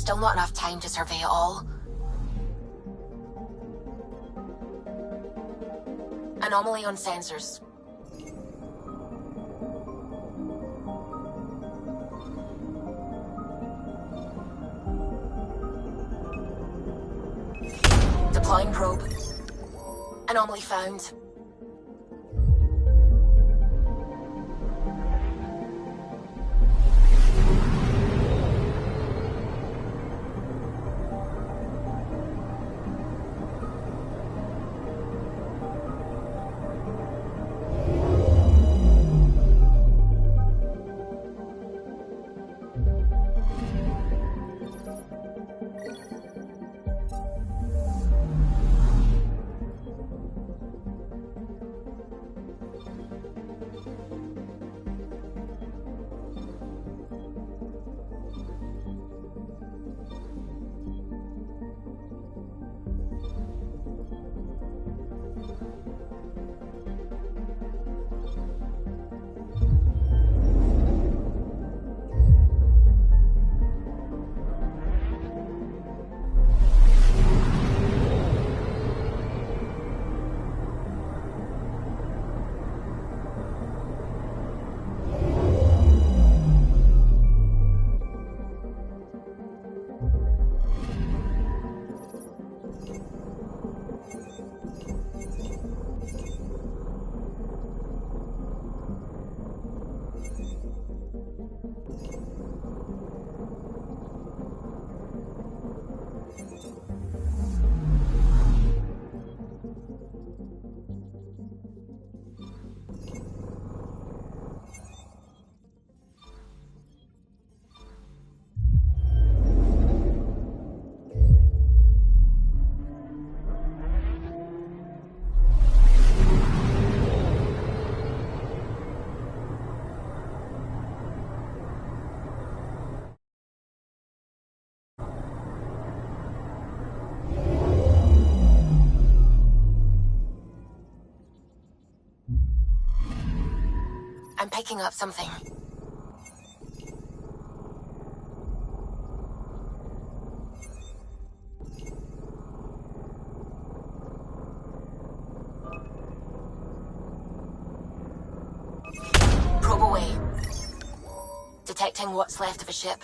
still not enough time to survey it all. Anomaly on sensors. Deploying probe. Anomaly found. I'm picking up something. Probe away. Detecting what's left of a ship.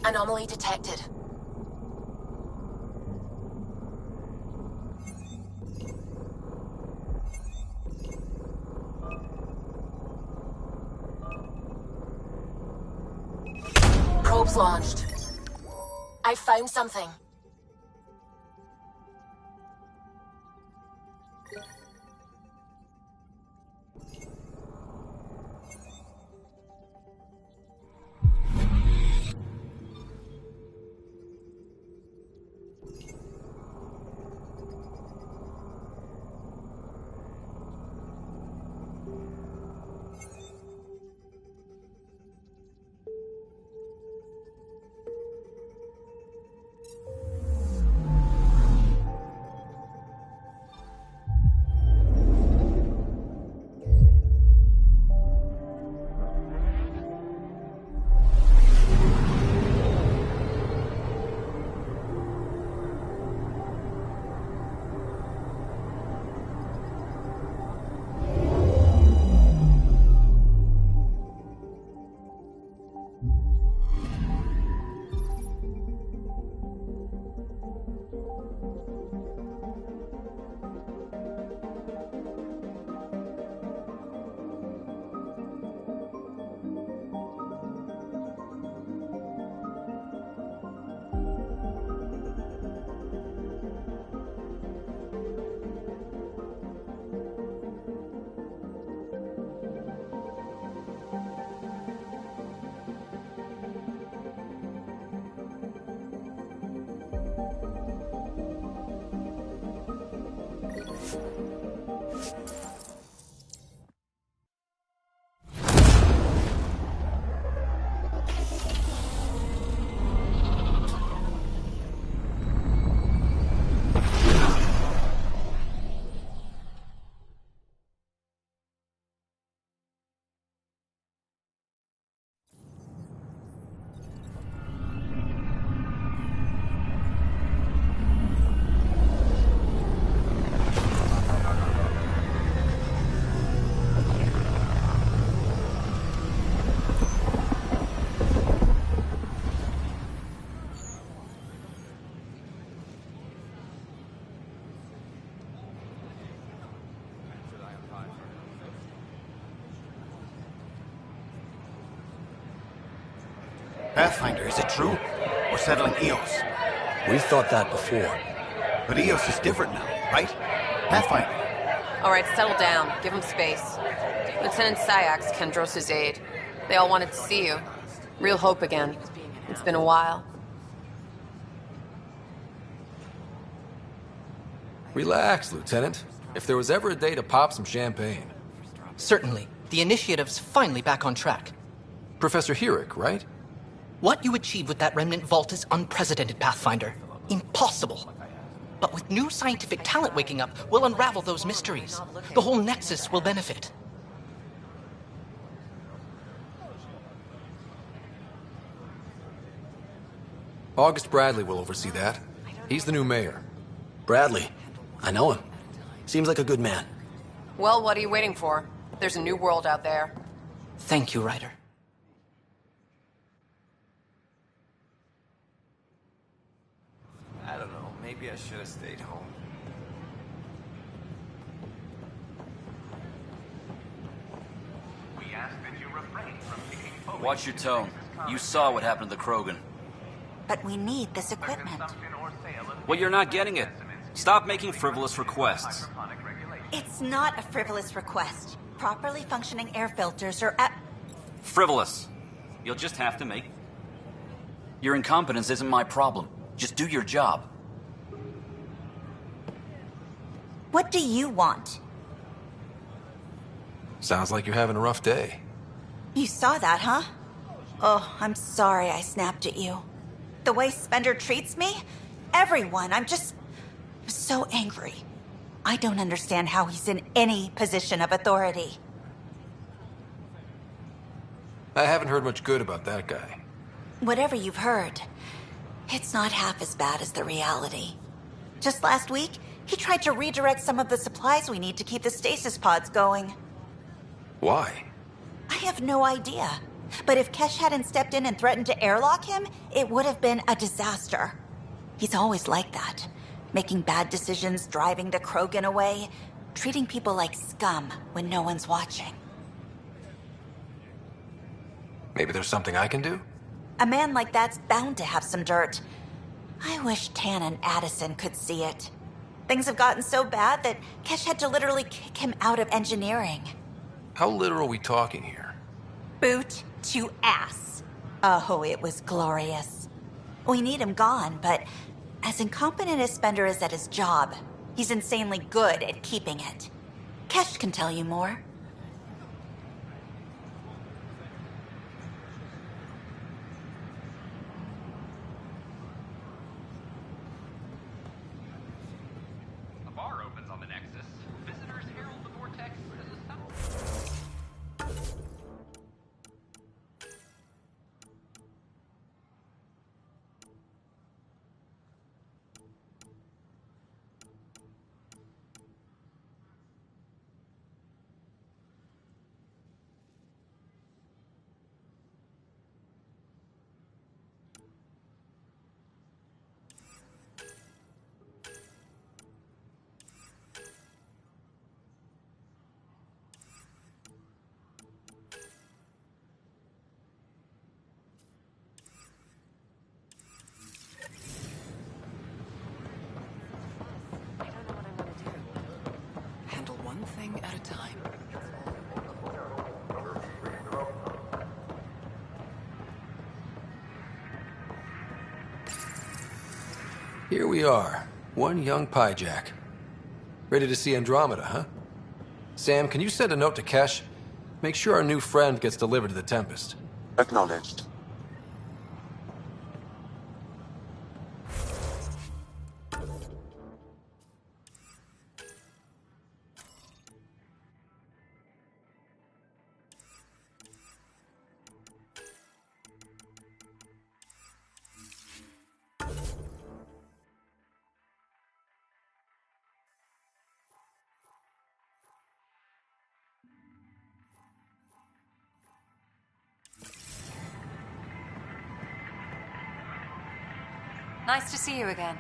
Anomaly detected. Probes launched. I found something. Pathfinder, is it true? We're settling Eos. We've thought that before. But Eos is different now, right? Pathfinder. All right, settle down. Give him space. Lieutenant Syax, Kendros' aide. They all wanted to see you. Real hope again. It's been a while. Relax, Lieutenant. If there was ever a day to pop some champagne. Certainly. The initiative's finally back on track. Professor Herrick, right? What you achieved with that remnant vault is unprecedented, Pathfinder. Impossible. But with new scientific talent waking up, we'll unravel those mysteries. The whole Nexus will benefit. August Bradley will oversee that. He's the new mayor. Bradley. I know him. Seems like a good man. Well, what are you waiting for? There's a new world out there. Thank you, Ryder. I don't know. Maybe I should have stayed home. We ask that you refrain from taking photos. Watch your tone. You saw what happened to the Krogan. But we need this equipment. Well, you're not getting it. Stop making frivolous requests. It's not a frivolous request. Properly functioning air filters are at... Frivolous. You'll just have to make... Your incompetence isn't my problem. Just do your job. What do you want? Sounds like you're having a rough day. You saw that, huh? Oh, I'm sorry I snapped at you. The way Spender treats me? Everyone, I'm just... so angry. I don't understand how he's in any position of authority. I haven't heard much good about that guy. Whatever you've heard, it's not half as bad as the reality. Just last week, he tried to redirect some of the supplies we need to keep the stasis pods going. Why? I have no idea. But if Kesh hadn't stepped in and threatened to airlock him, it would have been a disaster. He's always like that. Making bad decisions, driving the Krogan away, treating people like scum when no one's watching. Maybe there's something I can do? A man like that's bound to have some dirt. I wish Tan and Addison could see it. Things have gotten so bad that Kesh had to literally kick him out of engineering. How literal are we talking here? Boot to ass. Oh, it was glorious. We need him gone, but as incompetent as Spender is at his job, he's insanely good at keeping it. Kesh can tell you more. A bar opens on the Nexus. Visitors herald the vortex as a symbol. Handle one thing at a time. Here we are, one young Pyjack. Ready to see Andromeda, huh? Sam, can you send a note to Kesh? Make sure our new friend gets delivered to the Tempest. Acknowledged. Nice to see you again.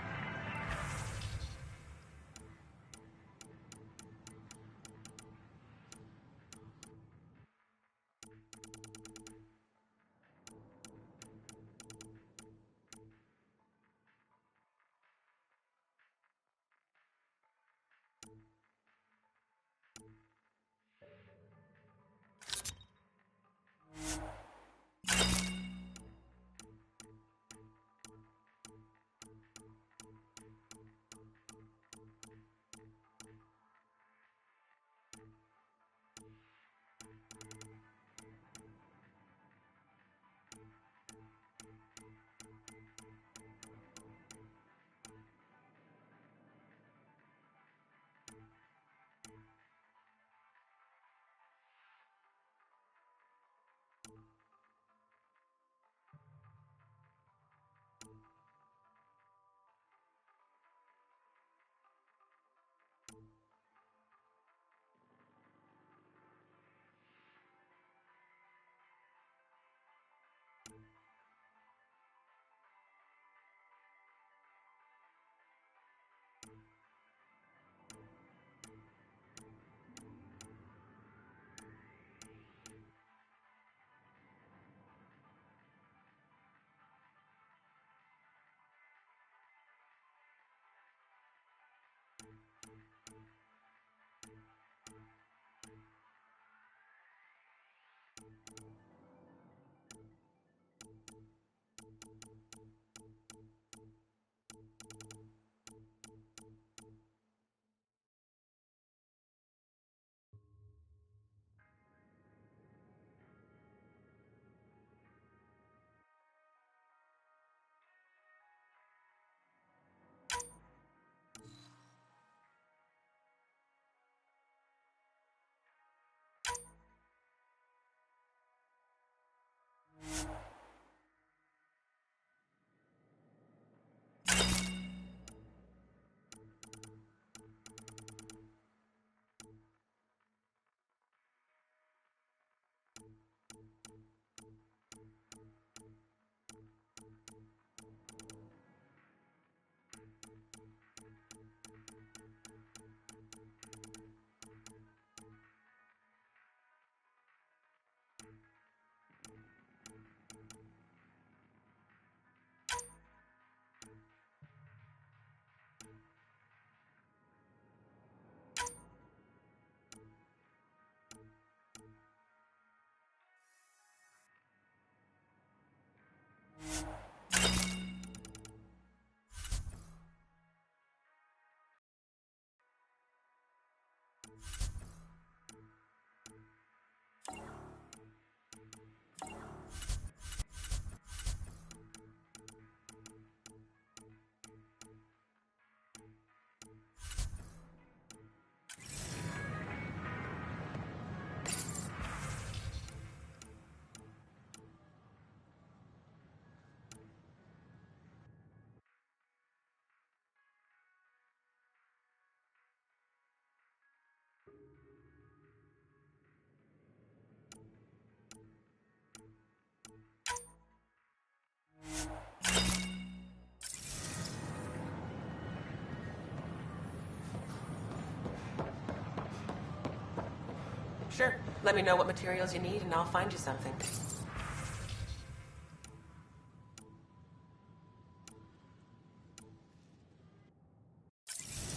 Sure. Let me know what materials you need and I'll find you something.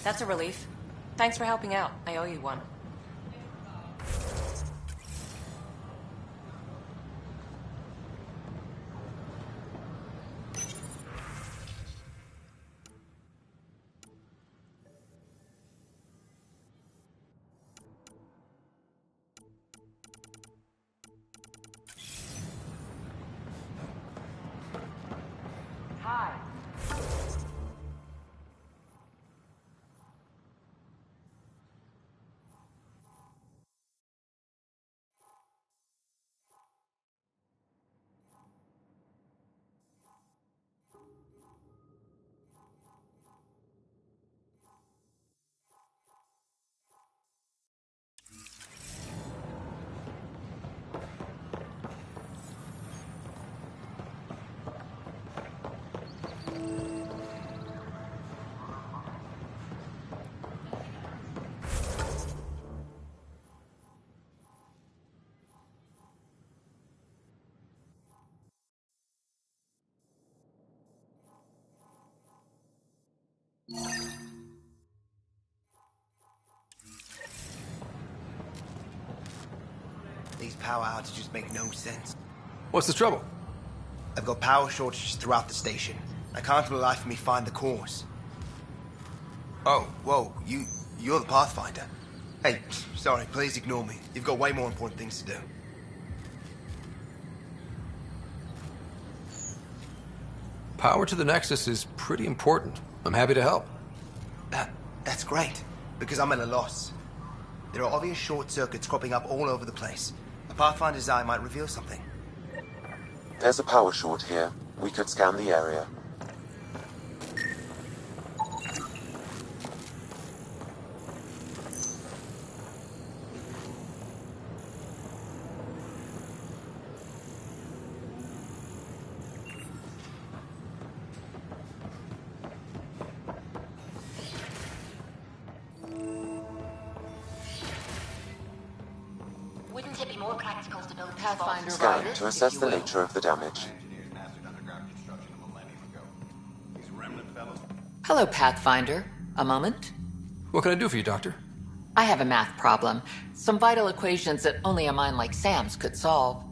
That's a relief. Thanks for helping out. I owe you one. Hi. These power outages make no sense. What's the trouble? I've got power shortages throughout the station. I can't for the life of me find the cause. Oh, whoa, you're the Pathfinder. Hey, sorry, please ignore me. You've got way more important things to do. Power to the Nexus is pretty important. I'm happy to help. That's great, because I'm at a loss. There are obvious short circuits cropping up all over the place. A Pathfinder's eye might reveal something. There's a power short here. We could scan the area. Wouldn't it be more practical to build Pathfinder Scan to assess the nature of the damage. Hello, Pathfinder. A moment? What can I do for you, Doctor? I have a math problem. Some vital equations that only a mind like Sam's could solve.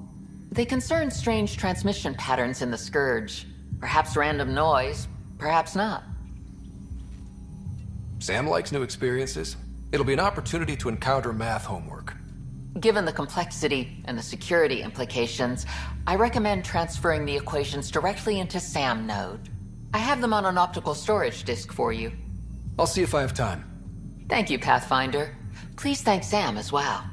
They concern strange transmission patterns in the Scourge. Perhaps random noise, perhaps not. Sam likes new experiences. It'll be an opportunity to encounter math homework. Given the complexity and the security implications, I recommend transferring the equations directly into SAM node. I have them on an optical storage disk for you. I'll see if I have time. Thank you, Pathfinder. Please thank Sam as well.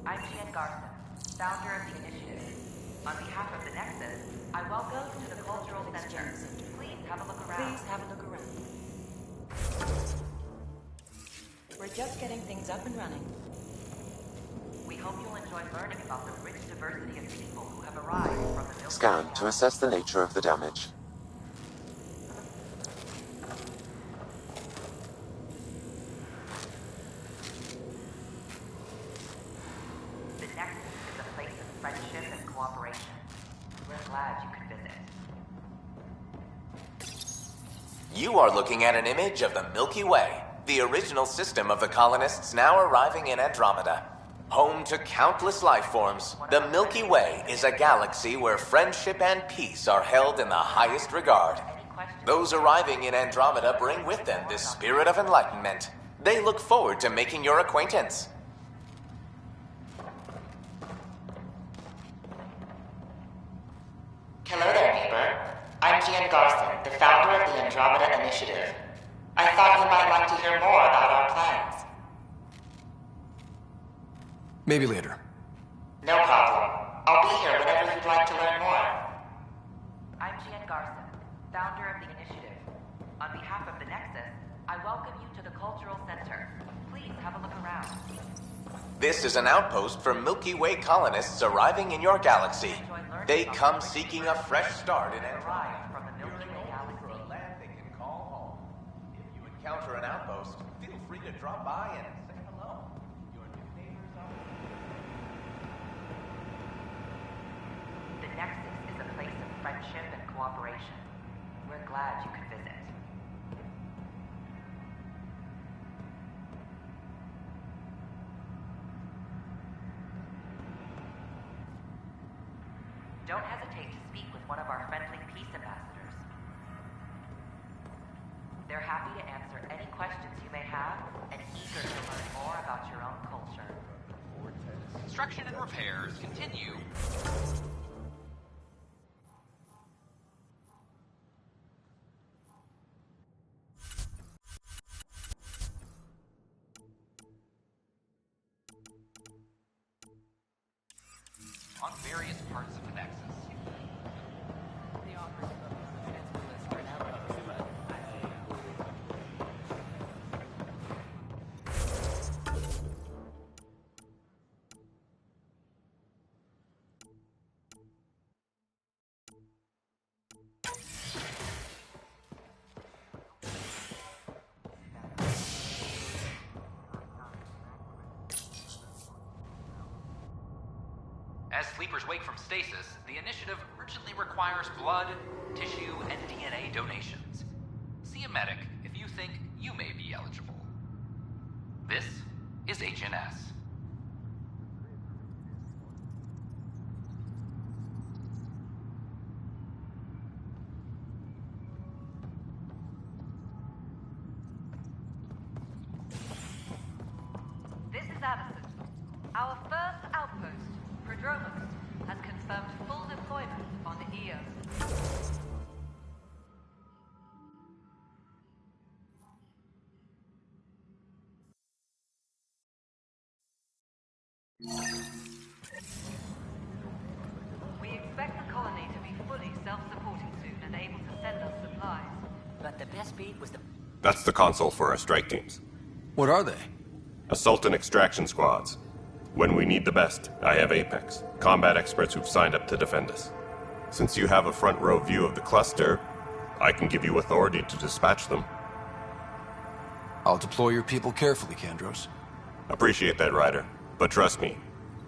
I'm Jan Garson, founder of the initiative. On behalf of the Nexus, I welcome you to the Cultural Center. Please have a look around. We're just getting things up and running. We hope you'll enjoy learning about the rich diversity of people who have arrived from the Milky Scan to assess the nature of the damage. The Nexus is a place of friendship and cooperation. We're glad you could visit. You are looking at an image of the Milky Way, the original system of the colonists now arriving in Andromeda. Home to countless life forms, the Milky Way is a galaxy where friendship and peace are held in the highest regard. Those arriving in Andromeda bring with them this spirit of enlightenment. They look forward to making your acquaintance. Hello there, neighbor. I'm Gian Garson, the founder of the Andromeda Initiative. I thought you might like to hear more about our plans. Maybe later. No problem. I'll be here whenever you'd like to learn more. I'm Gian Garson, founder of the Initiative. On behalf of the Nexus, I welcome you to the Cultural Center. Please have a look around. This is an outpost for Milky Way colonists arriving in your galaxy. They come seeking a fresh start in Andromeda. From the Milky Way galaxy. For a land they can call home. If you encounter an outpost, feel free to drop by and say hello. Your new neighbors are... The Nexus is a place of friendship and cooperation. We're glad you could visit. Don't hesitate to speak with one of our friendly peace ambassadors. They're happy to answer any questions you may have and eager to learn more about your own culture. Construction and repairs continue. On various parts of the Nexus. As sleepers wake from stasis, the initiative urgently requires blood, tissue, and DNA donations. See a medic if you think you may be eligible. This is HNS. This is Addison. Our first outpost, Andromeda, has confirmed full deployment on the EO. We expect the colony to be fully self-supporting soon and able to send us supplies. But the best beat was the... That's the console for our strike teams. What are they? Assault and extraction squads. When we need the best, I have Apex, combat experts who've signed up to defend us. Since you have a front row view of the cluster, I can give you authority to dispatch them. I'll deploy your people carefully, Kandros. Appreciate that, Ryder. But trust me,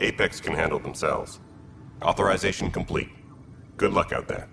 Apex can handle themselves. Authorization complete. Good luck out there.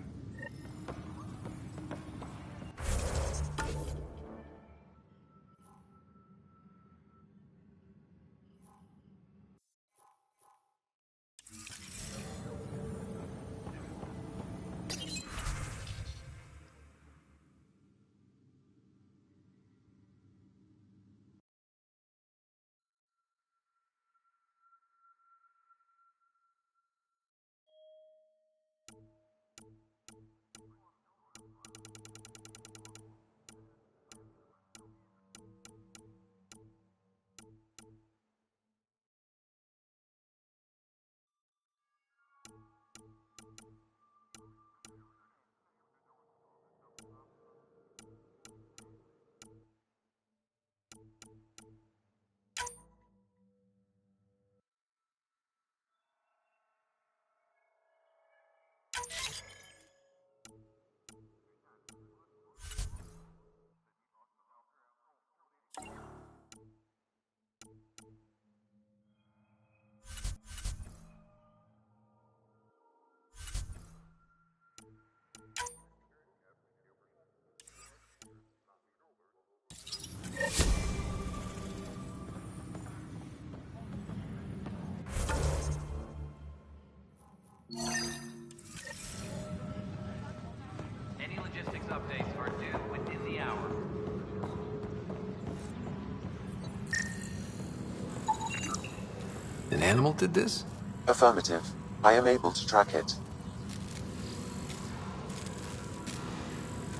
An animal did this? Affirmative. I am able to track it.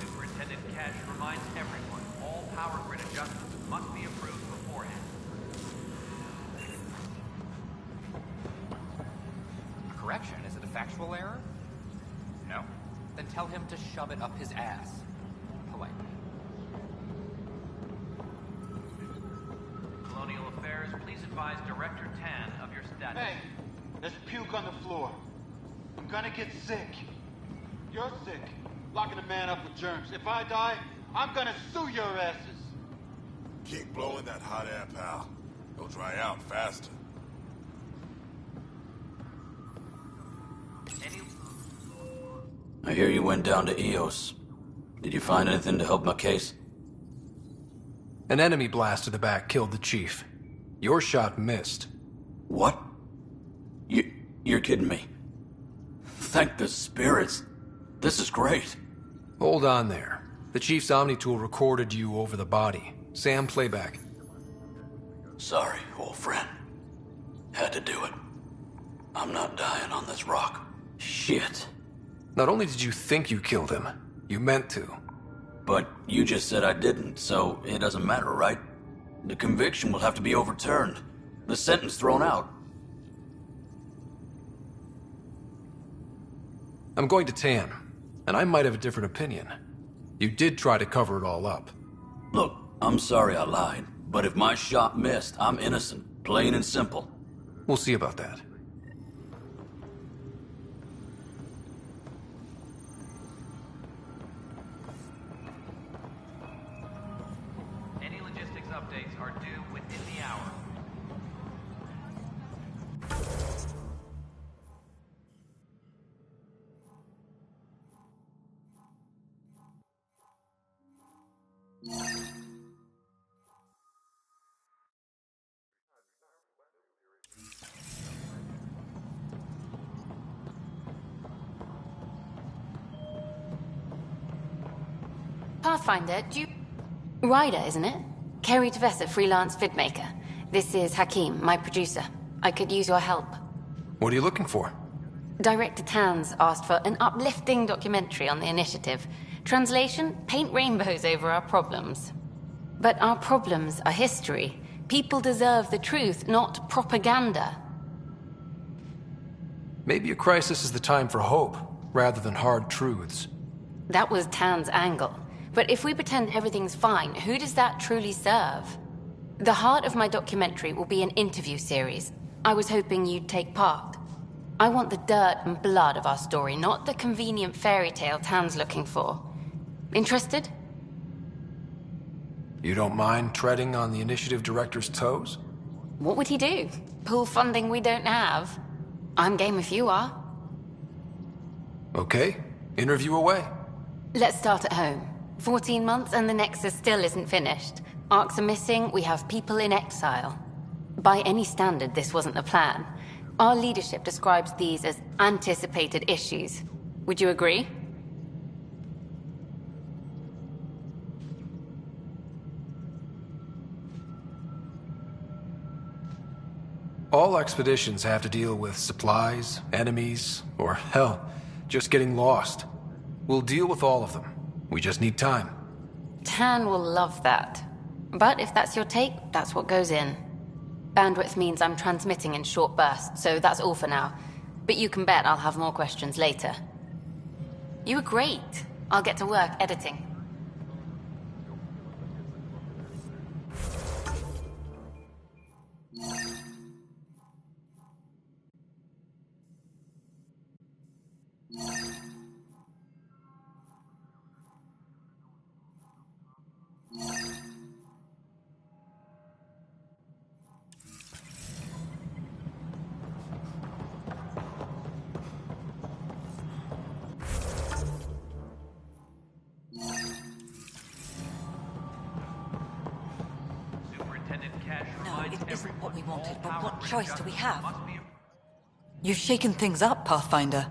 Superintendent Cash reminds everyone all power grid adjustments must be approved beforehand. A correction? Is it a factual error? No? Then tell him to shove it up his ass. Politely. Colonial Affairs, please advise Director Tan of your status. Hey, there's puke on the floor. I'm gonna get sick. You're sick. Locking a man up with germs. If I die, I'm gonna sue your asses. Keep blowing that hot air, pal. It'll dry out faster. I hear you went down to EOS. Did you find anything to help my case? An enemy blast to the back killed the chief. Your shot missed. What? You're kidding me. Thank the spirits. This is great. Hold on there. The chief's Omni tool recorded you over the body. Sam, playback. Sorry, old friend. Had to do it. I'm not dying on this rock. Shit. Not only did you think you killed him, you meant to. But you just said I didn't, so it doesn't matter, right? The conviction will have to be overturned. The sentence thrown out. I'm going to Tan, and I might have a different opinion. You did try to cover it all up. Look, I'm sorry I lied, but if my shot missed, I'm innocent. Plain and simple. We'll see about that. Any logistics updates are due within the hour. Pathfinder, do you... Ryder, isn't it? Kerry Tavessa, freelance vidmaker. This is Hakeem, my producer. I could use your help. What are you looking for? Director Tan's asked for an uplifting documentary on the initiative. Translation, paint rainbows over our problems. But our problems are history. People deserve the truth, not propaganda. Maybe a crisis is the time for hope, rather than hard truths. That was Tan's angle. But if we pretend everything's fine, who does that truly serve? The heart of my documentary will be an interview series. I was hoping you'd take part. I want the dirt and blood of our story, not the convenient fairy tale Tan's looking for. Interested? You don't mind treading on the initiative director's toes? What would he do? Pull funding we don't have? I'm game if you are. Okay, interview away. Let's start at home. 14 months and the Nexus still isn't finished. Arcs are missing, we have people in exile. By any standard, this wasn't the plan. Our leadership describes these as anticipated issues. Would you agree? All expeditions have to deal with supplies, enemies, or hell, just getting lost. We'll deal with all of them. We just need time. Tan will love that. But if that's your take, that's what goes in. Bandwidth means I'm transmitting in short bursts, so that's all for now. But you can bet I'll have more questions later. You were great. I'll get to work editing. What we wanted, but what choice do we have? You've shaken things up, Pathfinder.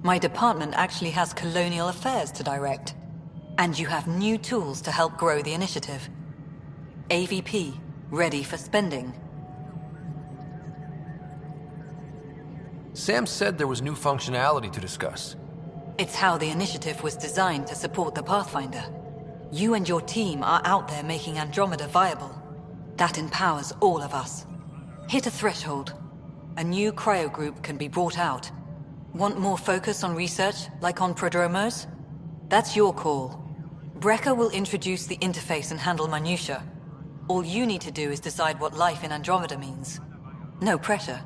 My department actually has colonial affairs to direct. And you have new tools to help grow the initiative. AVP, ready for spending. Sam said there was new functionality to discuss. It's how the initiative was designed to support the Pathfinder. You and your team are out there making Andromeda viable. That empowers all of us. Hit a threshold. A new cryo group can be brought out. Want more focus on research, like on Prodromos? That's your call. Brecker will introduce the interface and handle minutiae. All you need to do is decide what life in Andromeda means. No pressure.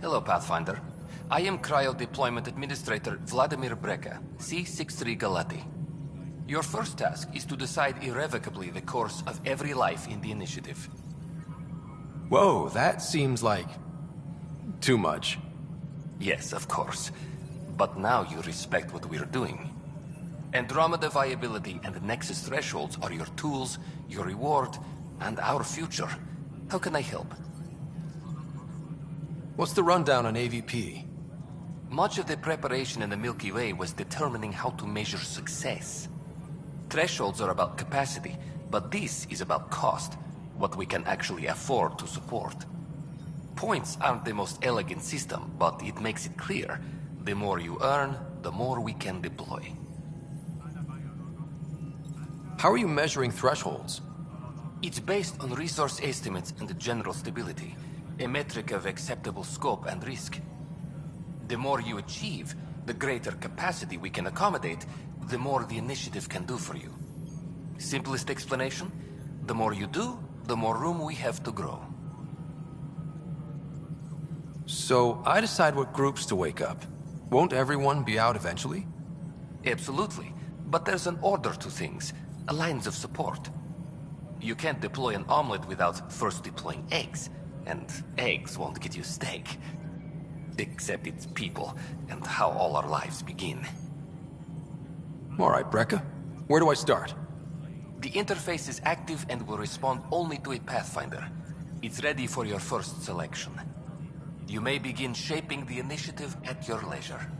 Hello, Pathfinder. I am Cryo Deployment Administrator Vladimir Breca, C-63 Galati. Your first task is to decide irrevocably the course of every life in the initiative. Whoa, that seems like... too much. Yes, of course. But now you respect what we're doing. Andromeda viability and the Nexus thresholds are your tools, your reward, and our future. How can I help? What's the rundown on AVP? Much of the preparation in the Milky Way was determining how to measure success. Thresholds are about capacity, but this is about cost, what we can actually afford to support. Points aren't the most elegant system, but it makes it clear. The more you earn, the more we can deploy. How are you measuring thresholds? It's based on resource estimates and general stability, a metric of acceptable scope and risk. The more you achieve, the greater capacity we can accommodate, the more the initiative can do for you. Simplest explanation? The more you do, the more room we have to grow. So, I decide what groups to wake up. Won't everyone be out eventually? Absolutely. But there's an order to things, lines of support. You can't deploy an omelet without first deploying eggs. And eggs won't get you steak. Except it's people, and how all our lives begin. Alright, Breca. Where do I start? The interface is active and will respond only to a Pathfinder. It's ready for your first selection. You may begin shaping the initiative at your leisure.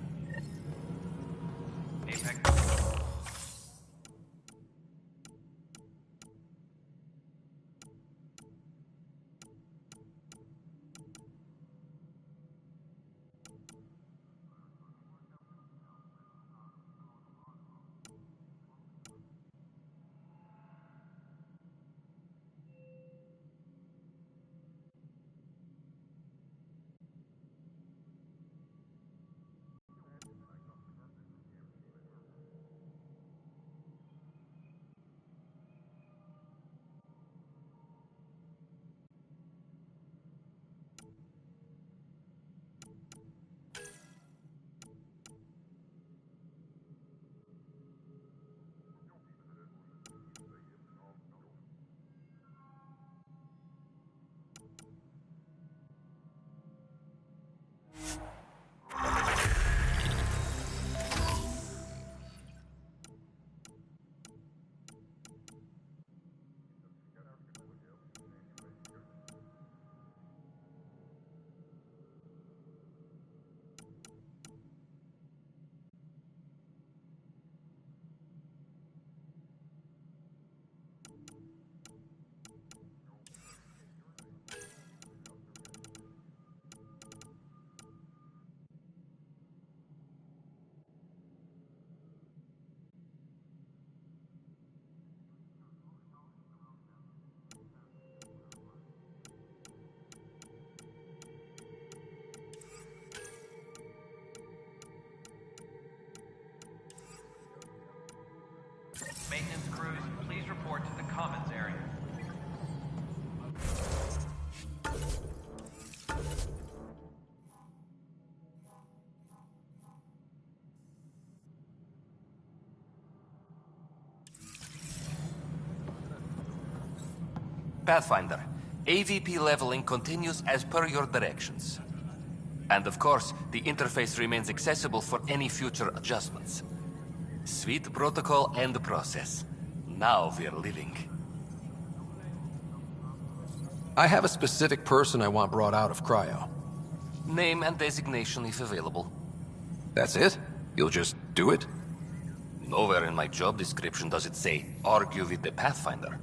Maintenance crews, please report to the commons area. Pathfinder, AVP leveling continues as per your directions. And of course, the interface remains accessible for any future adjustments. Sweet protocol and process. Now we're living. I have a specific person I want brought out of cryo. Name and designation if available. That's it? You'll just do it? Nowhere in my job description does it say, argue with the Pathfinder.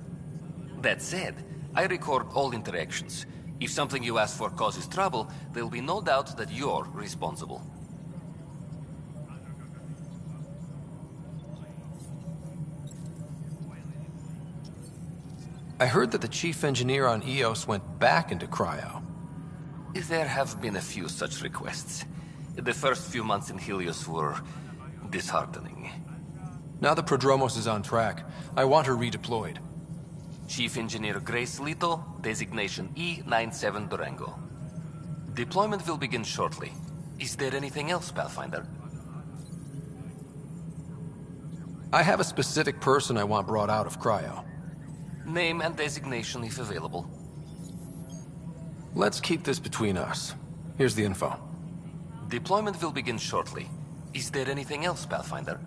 That said, I record all interactions. If something you ask for causes trouble, there'll be no doubt that you're responsible. I heard that the chief engineer on EOS went back into cryo. There have been a few such requests. The first few months in Helios were disheartening. Now the Prodromos is on track. I want her redeployed. Chief Engineer Grace Lito, designation E97 Durango. Deployment will begin shortly. Is there anything else, Pathfinder? I have a specific person I want brought out of cryo. Name and designation if available. Let's keep this between us. Here's the info. Deployment will begin shortly. Is there anything else, Pathfinder?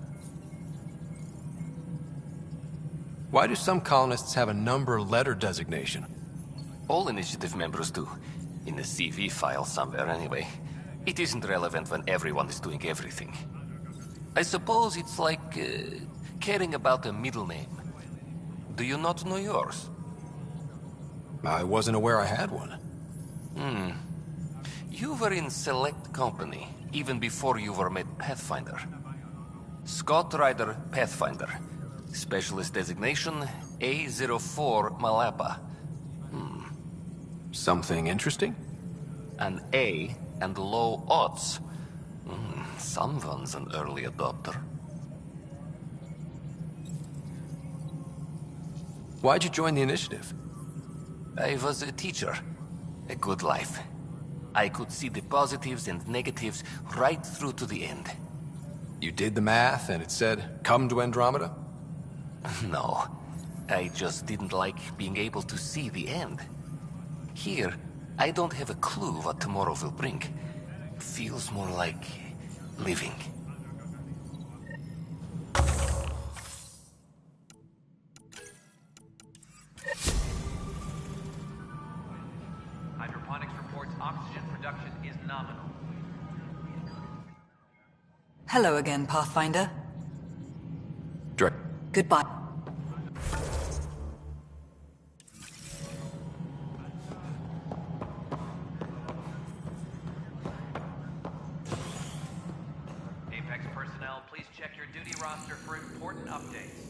Why do some colonists have a number letter designation? All initiative members do. In the CV file somewhere anyway. It isn't relevant when everyone is doing everything. I suppose it's like caring about a middle name. Do you not know yours? I wasn't aware I had one. You were in select company, even before you were made Pathfinder. Scott Ryder Pathfinder. Specialist designation, A04 Malapa. Something interesting? An A and low odds. Someone's an early adopter. Why'd you join the initiative? I was a teacher. A good life. I could see the positives and negatives right through to the end. You did the math and it said, come to Andromeda? No. I just didn't like being able to see the end. Here, I don't have a clue what tomorrow will bring. Feels more like living. Hydroponics reports oxygen production is nominal. Hello again, Pathfinder. Goodbye. Apex personnel, please check your duty roster for important updates.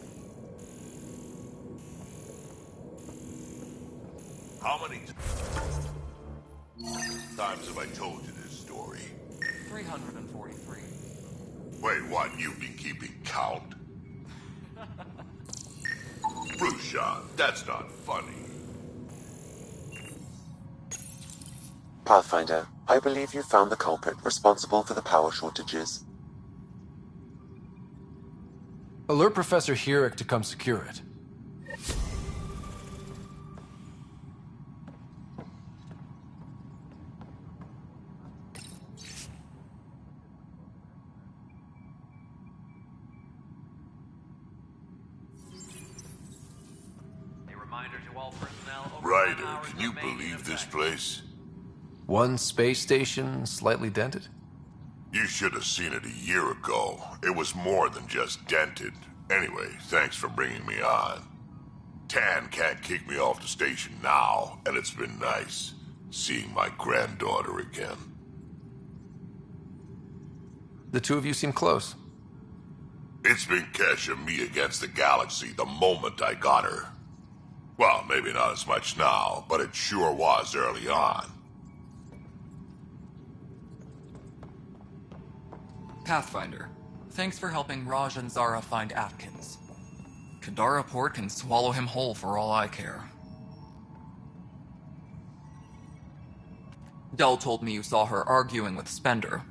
How many times have I told you this story? 343. Wait, what? You've been keeping count? Rushan, that's not funny. Pathfinder, I believe you found the culprit responsible for the power shortages. Alert Professor Hurek to come secure it. Ryder, can you believe this place? One space station, slightly dented? You should have seen it a year ago. It was more than just dented. Anyway, thanks for bringing me on. Tan can't kick me off the station now, and it's been nice seeing my granddaughter again. The two of you seem close. It's been Kesh and me against the galaxy the moment I got her. Well, maybe not as much now, but it sure was early on. Pathfinder, thanks for helping Raj and Zara find Atkins. Kadara Port can swallow him whole for all I care. Dell told me you saw her arguing with Spender.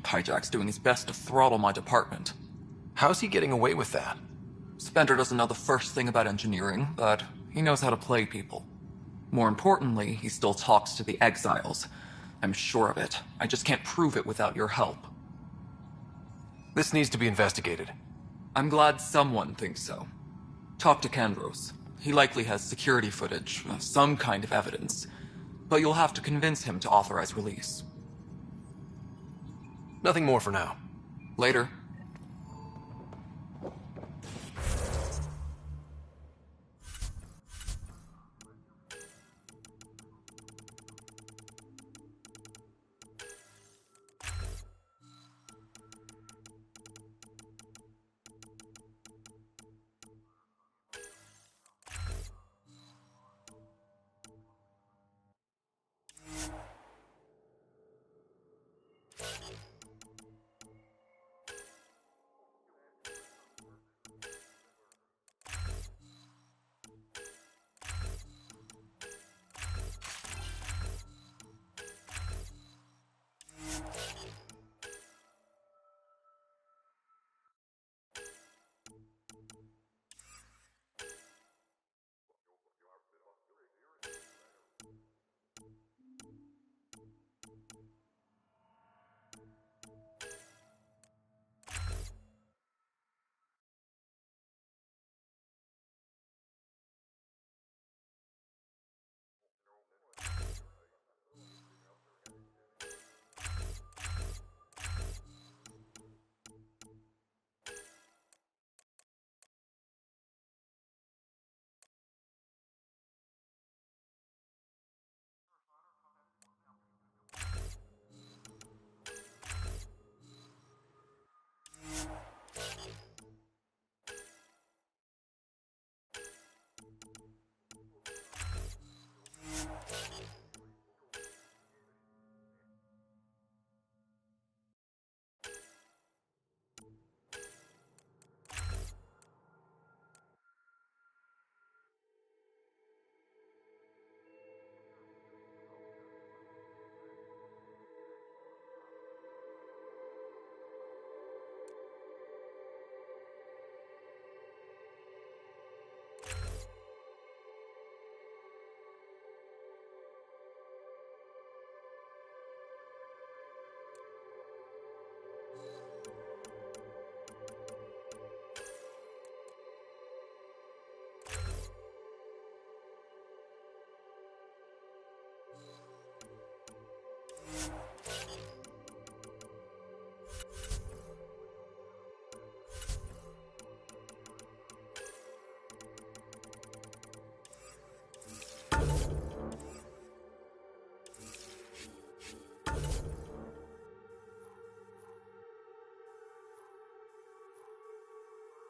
Pyjack's doing his best to throttle my department. How's he getting away with that? Spender doesn't know the first thing about engineering, but he knows how to play people. More importantly, he still talks to the exiles. I'm sure of it. I just can't prove it without your help. This needs to be investigated. I'm glad someone thinks so. Talk to Kandros. He likely has security footage, some kind of evidence. But you'll have to convince him to authorize release. Nothing more for now. Later.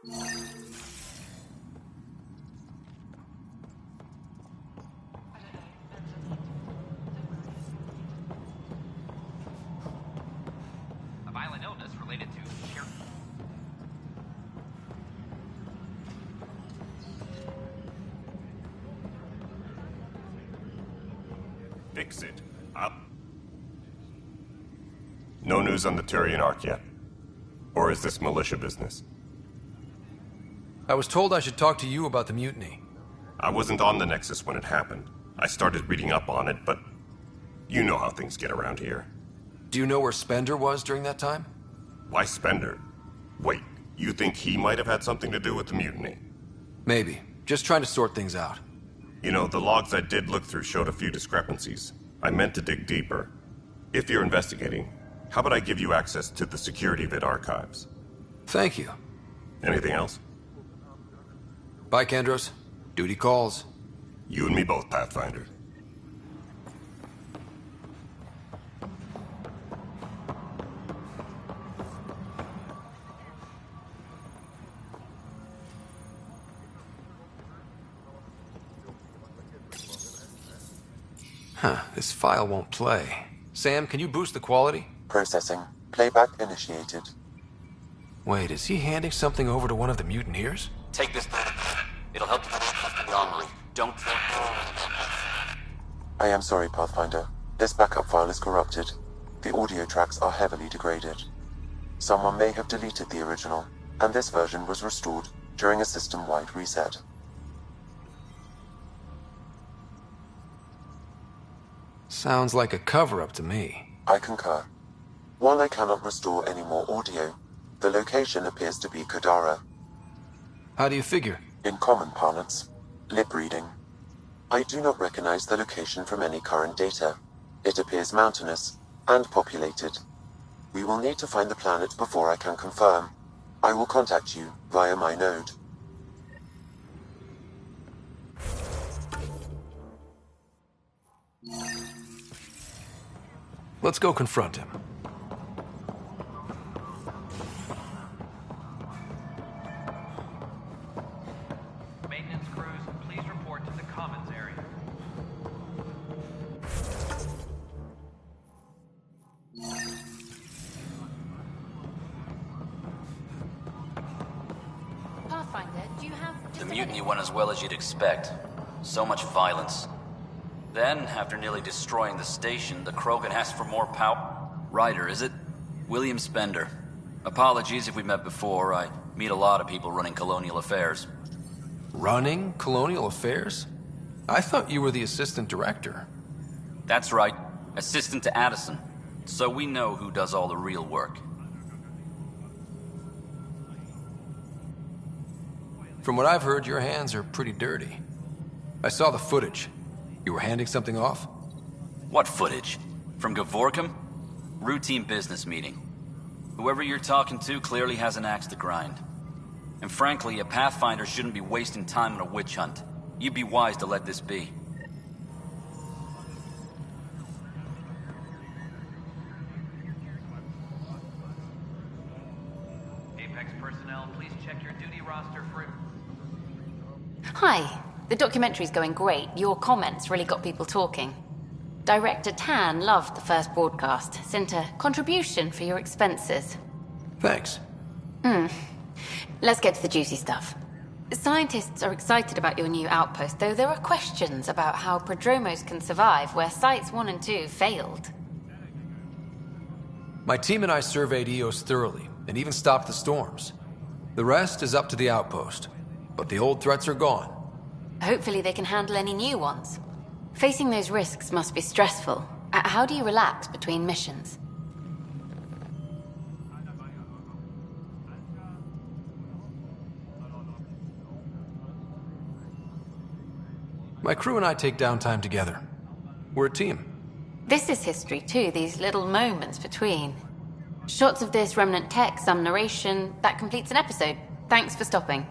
A violent illness related to Fix it. No news on the Turian Ark yet? Or is this militia business? I was told I should talk to you about the mutiny. I wasn't on the Nexus when it happened. I started reading up on it, but you know how things get around here. Do you know where Spender was during that time? Why Spender? Wait, you think he might have had something to do with the mutiny? Maybe. Just trying to sort things out. You know, the logs I did look through showed a few discrepancies. I meant to dig deeper. If you're investigating, how about I give you access to the security vid archives? Thank you. Anything else? Bye, Kandros. Duty calls. You and me both, Pathfinder. Huh, this file won't play. Sam, can you boost the quality? Processing. Playback initiated. Wait, is he handing something over to one of the mutineers? Take this. It'll help you the armory. Don't... I am sorry, Pathfinder. This backup file is corrupted. The audio tracks are heavily degraded. Someone may have deleted the original, and this version was restored during a system-wide reset. Sounds like a cover-up to me. I concur. While I cannot restore any more audio, the location appears to be Kodara. How do you figure? In common parlance, lip reading. I do not recognize the location from any current data. It appears mountainous and populated. We will need to find the planet before I can confirm. I will contact you via my node. Let's go confront him. maintenance crews, please report to the commons area. Pathfinder, do you have just The a mutiny minute? went as well as you'd expect. So much violence. Then, after nearly destroying the station, the Krogan asked for more power. Ryder, is it? William Spender. Apologies if we met before. I meet a lot of people running colonial affairs. Running colonial affairs? I thought you were the assistant director. That's right. Assistant to Addison. So we know who does all the real work. From what I've heard, your hands are pretty dirty. I saw the footage. You were handing something off? What footage? From Gavorkum? Routine business meeting. Whoever you're talking to clearly has an axe to grind. And frankly, a Pathfinder shouldn't be wasting time on a witch hunt. You'd be wise to let this be. Apex personnel, please check your duty roster for... Hi. The documentary's going great. Your comments really got people talking. Director Tan loved the first broadcast. Sent a contribution for your expenses. Thanks. Let's get to the juicy stuff. Scientists are excited about your new outpost, though there are questions about how prodromos can survive where Sites 1 and 2 failed. My team and I surveyed EOS thoroughly, and even stopped the storms. The rest is up to the outpost, but the old threats are gone. Hopefully they can handle any new ones. Facing those risks must be stressful. How do you relax between missions? My crew and I take downtime together. We're a team. This is history too, these little moments between. Shots of this remnant tech, some narration, that completes an episode. Thanks for stopping.